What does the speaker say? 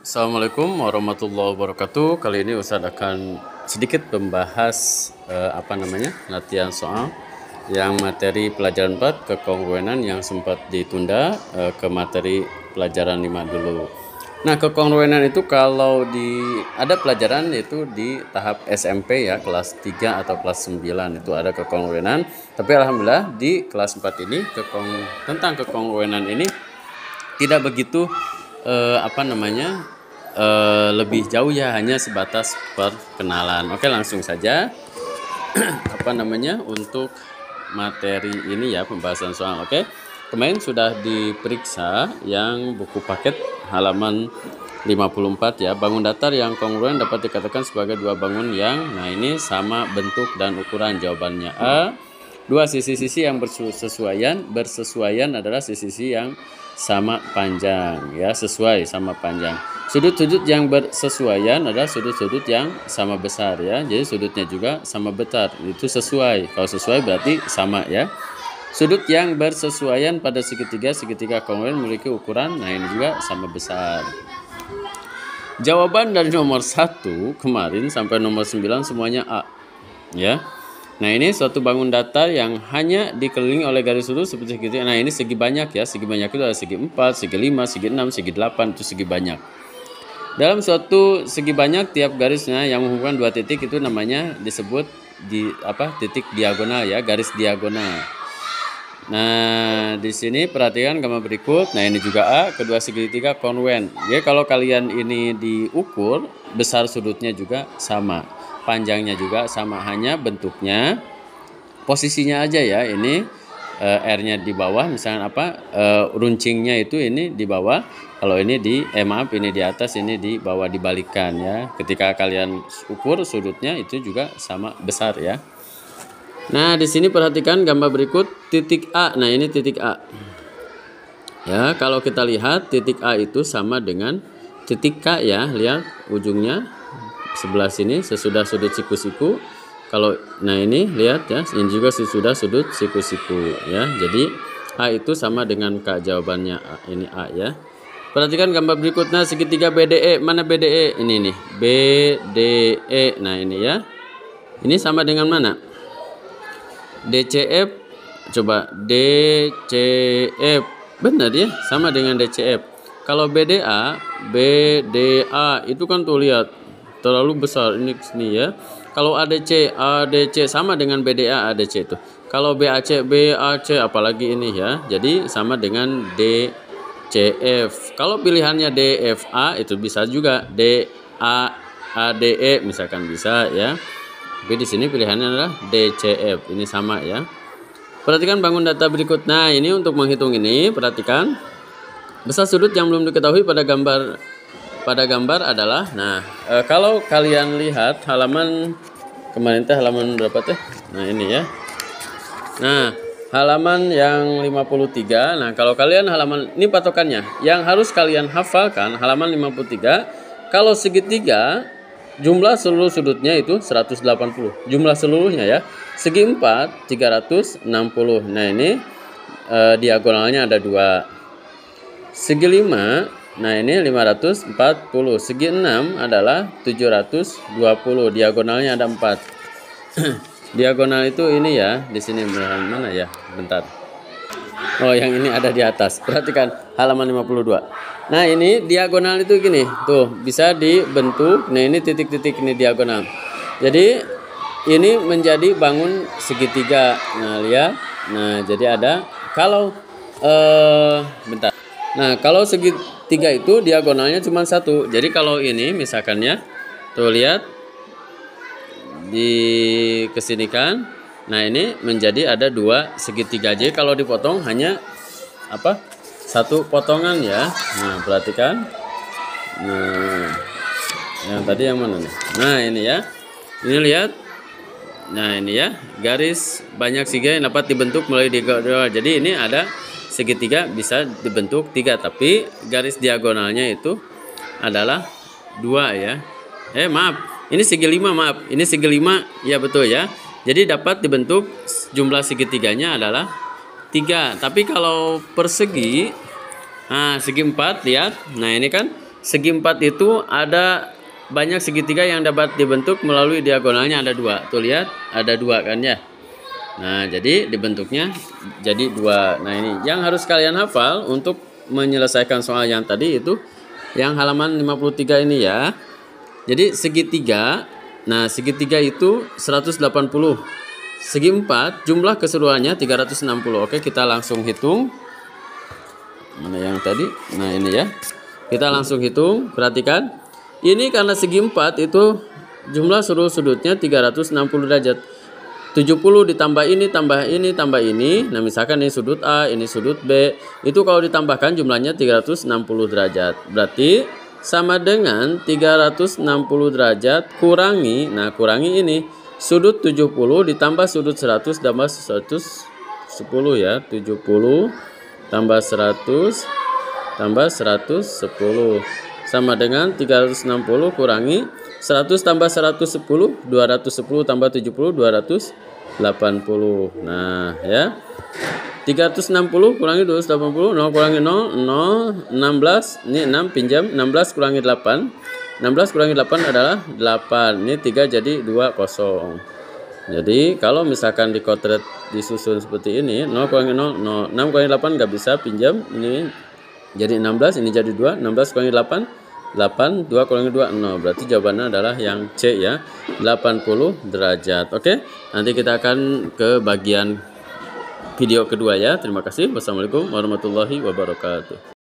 Assalamualaikum warahmatullahi wabarakatuh. Kali ini Ustadz akan sedikit membahas latihan soal yang materi pelajaran 4 kekongruenan yang sempat ditunda ke materi pelajaran 5 dulu. Nah, kekongruenan itu kalau ada pelajaran itu di tahap SMP ya, kelas 3 atau kelas 9 itu ada kekongruenan. Tapi alhamdulillah di kelas 4 ini tentang kekongruenan ini tidak begitu lebih jauh ya, hanya sebatas perkenalan. Oke, langsung saja untuk materi ini ya, pembahasan soal. Oke, kemarin sudah diperiksa yang buku paket halaman 54 ya. Bangun datar yang kongruen dapat dikatakan sebagai dua bangun yang ini sama bentuk dan ukuran. Jawabannya A. Dua sisi-sisi yang bersesuaian adalah sisi-sisi yang sama panjang ya, sesuai sama panjang. Sudut-sudut yang bersesuaian adalah sudut-sudut yang sama besar ya. Jadi sudutnya juga sama besar, itu sesuai. Kalau sesuai berarti sama ya. Sudut yang bersesuaian pada segitiga kongruen memiliki ukuran, ini juga sama besar. Jawaban dari nomor 1 kemarin sampai nomor 9 semuanya A ya. Nah, ini suatu bangun datar yang hanya dikelilingi oleh garis lurus seperti segitiga. Nah, ini segi banyak ya. Segi banyak itu ada segi 4, segi 5, segi 6, segi 8, itu segi banyak. Dalam suatu segi banyak, tiap garisnya yang menghubungkan dua titik itu namanya disebut titik diagonal ya, garis diagonal. Nah, di sini perhatikan gambar berikut. Nah, ini juga A, kedua segitiga kongruen. Jadi kalau kalian ini diukur, besar sudutnya juga sama, panjangnya juga sama, hanya bentuknya, posisinya aja ya. Ini R-nya di bawah, misalnya runcingnya itu ini di bawah. Kalau ini ini di atas, ini di bawah, dibalikan ya. Ketika kalian ukur sudutnya itu juga sama besar ya. Nah, di sini perhatikan gambar berikut titik A. Nah, ini titik A. Ya, kalau kita lihat titik A itu sama dengan titik K ya. Lihat ujungnya sebelah sini sesudah sudut siku-siku. Ini lihat ya, ini juga sesudah sudut siku-siku ya. Jadi A itu sama dengan K, jawabannya A. Ini A ya. Perhatikan gambar berikutnya segitiga BDE. Mana BDE? Ini nih, BDE. Nah, ini ya. Ini sama dengan mana? DCF. Coba DCF. Benar ya, sama dengan DCF. Kalau BDA itu kan tuh lihat terlalu besar ini ya. Kalau ADC sama dengan BDA ADC itu. Kalau BAC apalagi ini ya. Jadi sama dengan DCF. Kalau pilihannya DFA itu bisa juga DAADE misalkan bisa ya. Tapi di sini pilihannya adalah DCF. Ini sama ya. Perhatikan bangun data berikut. Nah, ini untuk menghitung ini, perhatikan besar sudut yang belum diketahui pada gambar adalah, kalau kalian lihat halaman kemarin halaman berapa teh? Nah, ini ya. Nah, halaman yang 53. Nah, kalau kalian ini patokannya. Yang harus kalian hafalkan halaman 53, kalau segitiga jumlah seluruh sudutnya itu 180. Jumlah seluruhnya ya. Segi 4 360. Nah, ini diagonalnya ada 2. Segi 5, nah ini 540. Segi 6 adalah 720. Diagonalnya ada 4. Diagonal itu ini ya, di sini mana ya? Bentar. Oh, yang ini ada di atas. Perhatikan halaman 52. Nah, ini diagonal itu gini. Tuh, bisa dibentuk. Nah, ini titik-titik ini diagonal. Jadi ini menjadi bangun segitiga. Nah, lihat. Nah, jadi ada bentar. Nah, kalau segitiga itu diagonalnya cuma 1. Jadi kalau ini misalkan ya, tuh lihat dikesinikan. Nah, ini menjadi ada 2 segitiga. Jadi kalau dipotong hanya satu potongan ya. Nah, perhatikan. Nah, yang tadi yang mana nih? Nah, ini ya. Ini lihat. Nah, ini ya, garis banyak segitiga yang dapat dibentuk melalui diagonal. Jadi ini ada segitiga bisa dibentuk 3, tapi garis diagonalnya itu adalah 2 ya. Ini segi 5, maaf. Ini segi 5, ya betul ya. Jadi dapat dibentuk jumlah segitiganya adalah 3. Tapi kalau persegi, segi 4 lihat. Nah, ini kan segi 4 itu ada banyak segitiga yang dapat dibentuk melalui diagonalnya ada 2. Tuh lihat, ada 2 kan ya. Nah, jadi dibentuknya jadi 2. Nah, ini yang harus kalian hafal untuk menyelesaikan soal yang tadi itu yang halaman 53 ini ya. Jadi segitiga, nah segitiga itu 180. Segi 4 jumlah keseluruhannya 360. Oke, kita langsung hitung. Mana yang tadi? Nah, ini ya. Kita langsung hitung, perhatikan. Ini karena segi 4 itu jumlah seluruh sudutnya 360 derajat. 70 ditambah ini, tambah ini, tambah ini. Nah, misalkan ini sudut A, ini sudut B. Itu kalau ditambahkan jumlahnya 360 derajat. Berarti sama dengan 360 derajat kurangi, nah kurangi ini. Sudut 70 ditambah sudut 100 tambah 110 ya. 70 tambah 100 tambah 110 sama dengan 360 kurangi 100 tambah 110, 210 tambah 70, 280. Nah ya, 360 kurangi 280, 0 kurangi 0, 0, 16, ini 6 pinjam, 16 kurangi 8, 16 kurangi 8 adalah 8, ini 3 jadi 2, kosong. Jadi kalau misalkan di kotret disusun seperti ini, 0 kurangi 0, 0, 6 kurangi 8 nggak bisa pinjam, ini jadi 16, ini jadi 2, 16 kurangi 8, 8, 2 kurangi 2, 0. Berarti jawabannya adalah yang C ya, 80 derajat. Oke, nanti kita akan ke bagian video kedua ya. Terima kasih. Wassalamualaikum warahmatullahi wabarakatuh.